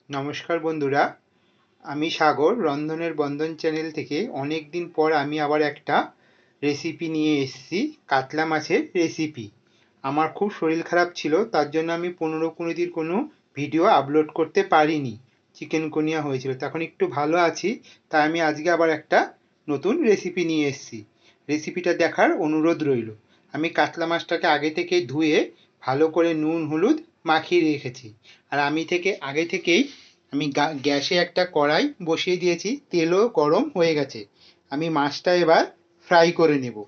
নমস্কার বন্ধুরা, আমি সাগর রন্ধনের বন্ধন চ্যানেল থেকে অনেক দিন পর আমি আবার একটা রেসিপি নিয়ে এসেছি। কাতলা মাছের রেসিপি। আমার খুব শরীর খারাপ ছিল, তার জন্য আমি 15-20 দিন কোনো ভিডিও আপলোড করতে পারিনি। চিকেনগুনিয়া হয়েছিল, তখন একটু ভালো আছি, তাই আমি আজকে আবার একটা নতুন রেসিপি নিয়ে এসেছি। রেসিপিটা দেখার অনুরোধ রইল। আমি কাতলা মাছটাকে আগে থেকে ধুয়ে ভালো করে নুন হলুদ মাখিয়ে রেখেছি। আর আগে থেকেই আমি গ্যাসে একটা কড়াই বসিয়ে দিয়েছি, তেলও গরম হয়ে গেছে। আমি মাছটা এবার ফ্রাই করে নেব।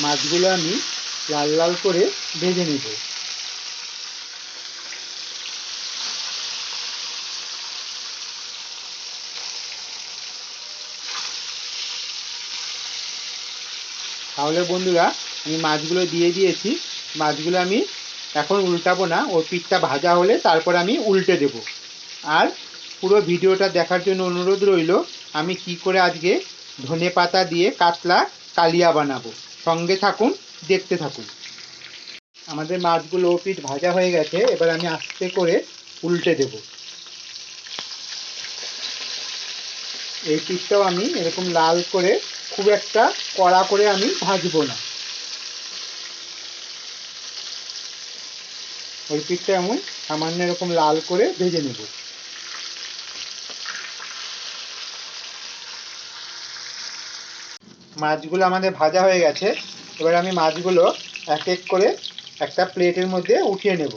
মাছগুলো আমি লাল লাল করে ভেজে নেব। তাহলে বন্ধুরা, আমি মাছগুলো দিয়ে দিয়েছি। মাছগুলো আমি এখন উল্টাবো না, ওর পিঠটা ভাজা হলে তারপর আমি উল্টে দেব। আর পুরো ভিডিওটা দেখার জন্য অনুরোধ রইল। আমি কি করে আজকে ধনেপাতা দিয়ে কাতলা কালিয়া বানাবো। সঙ্গে থাকুন, দেখতে থাকুন। আমাদের মাছগুলো ও পিঠ ভাজা হয়ে গেছে, এবার আমি আস্তে করে উল্টে দেব। এই পিঠটাও আমি এরকম লাল করে, খুব একটা কড়া করে আমি ভাজবো না। ওই পিঠটা এমন সামান্য এরকম লাল করে ভেজে নেব। মাছগুলো আমাদের ভাজা হয়ে গেছে। এবার আমি মাছগুলো এক এক করে একটা প্লেটের মধ্যে উঠিয়ে নেব।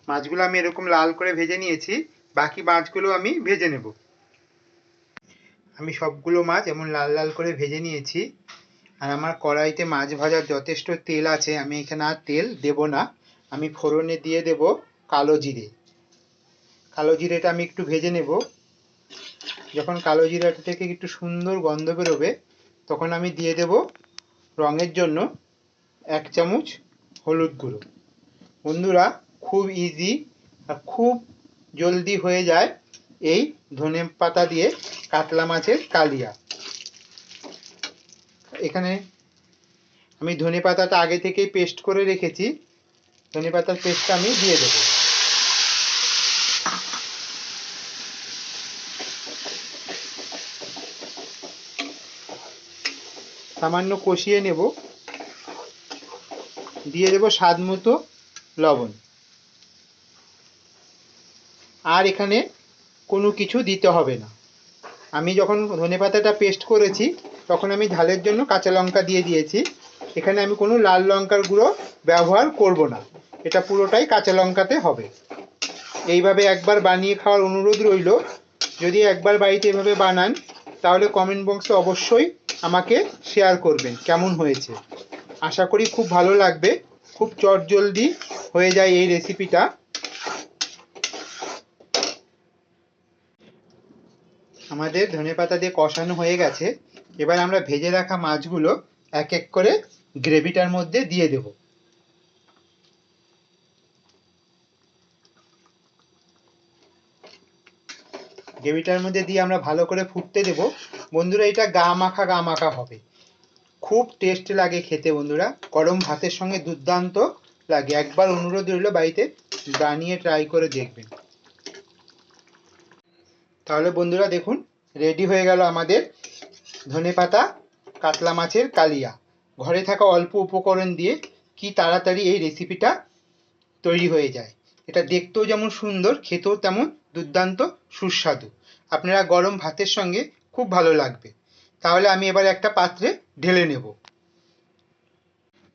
মাছগুলো আমি এরকম লাল করে ভেজে নিয়েছি, বাকি মাছগুলো আমি ভেজে নেব। আমি সবগুলো মাছ এমন লাল লাল করে ভেজে নিয়েছি। আর আমার কড়াইতে মাছ ভাজার যথেষ্ট তেল আছে, আমি এখানে আর তেল দেব না। আমি ফোড়নে দিয়ে দেব কালো জিরে। কালো জিরেটা আমি একটু ভেজে নেব। যখন কালো জিরাটা থেকে একটু সুন্দর গন্ধ বেরোবে, তখন আমি দিয়ে দেব রঙের জন্য 1 চামচ হলুদ গুঁড়ো। বন্ধুরা, খুব ইজি আর খুব জলদি হয়ে যায় এই ধনেপাতা দিয়ে কাতলা মাছের কালিয়া। এখানে আমি ধনেপাতাটা আগে থেকেই পেস্ট করে রেখেছি। ধনেপাতার পেস্টটা আমি দিয়ে দেব। সামান্য কষিয়ে নেব। দিয়ে দেব স্বাদ মতো লবণ। আর এখানে কোনো কিছু দিতে হবে না। আমি যখন ধনেপাতাটা পেস্ট করেছি, তখন আমি ঝালের জন্য কাঁচা লঙ্কা দিয়ে দিয়েছি। এখানে আমি কোনো লাল লঙ্কার গুঁড়ো ব্যবহার করব না, এটা পুরোটাই কাঁচা লঙ্কাতে হবে। এইভাবে একবার বানিয়ে খাওয়ার অনুরোধ রইল। যদি একবার বাড়িতে এভাবে বানান, তাহলে কমেন্ট বক্সে অবশ্যই আমাকে শেয়ার করবেন কেমন হয়েছে। আশা করি খুব ভালো লাগবে। খুব চটজলদি হয়ে যায় এই রেসিপিটা। আমাদের ধনেপাতা দিয়ে কষানো হয়ে গেছে। এবার আমরা ভেজে রাখা মাছগুলো এক এক করে গ্রেভিটার মধ্যে দিয়ে দেব। গ্রেভিটার মধ্যে দিয়ে আমরা ভালো করে ফুটতে দেব। বন্ধুরা, এটা গা মাখা হবে। খুব টেস্ট লাগে খেতে বন্ধুরা, গরম ভাতের সঙ্গে দুর্দান্ত লাগে। একবার অনুরোধ রইল, বাড়িতে বানিয়ে ট্রাই করে দেখবেন। তাহলে বন্ধুরা দেখুন, রেডি হয়ে গেল আমাদের ধনেপাতা কাতলা মাছের কালিয়া। ঘরে থাকা অল্প উপকরণ দিয়ে কি তাড়াতাড়ি এই রেসিপিটা তৈরি হয়ে যায়। এটা দেখতেও যেমন সুন্দর, খেতেও তেমন দুর্দান্ত সুস্বাদু। আপনারা গরম ভাতের সঙ্গে খুব ভালো লাগবে। তাহলে আমি এবার একটা পাত্রে ঢেলে নেব।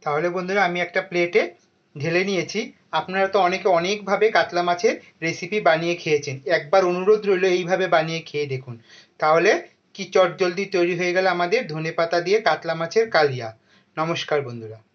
তাহলে বন্ধুরা আমি একটা প্লেটে ঢেলে নিয়েছি। আপনারা তো অনেকে অনেকভাবে কাতলা মাছের রেসিপি বানিয়ে খেয়েছেন, একবার অনুরোধ রইল এইভাবে বানিয়ে খেয়ে দেখুন। তাহলে কি চটজলদি তৈরি হয়ে গেল আমাদের ধনেপাতা দিয়ে কাতলা মাছের কালিয়া। নমস্কার বন্ধুরা।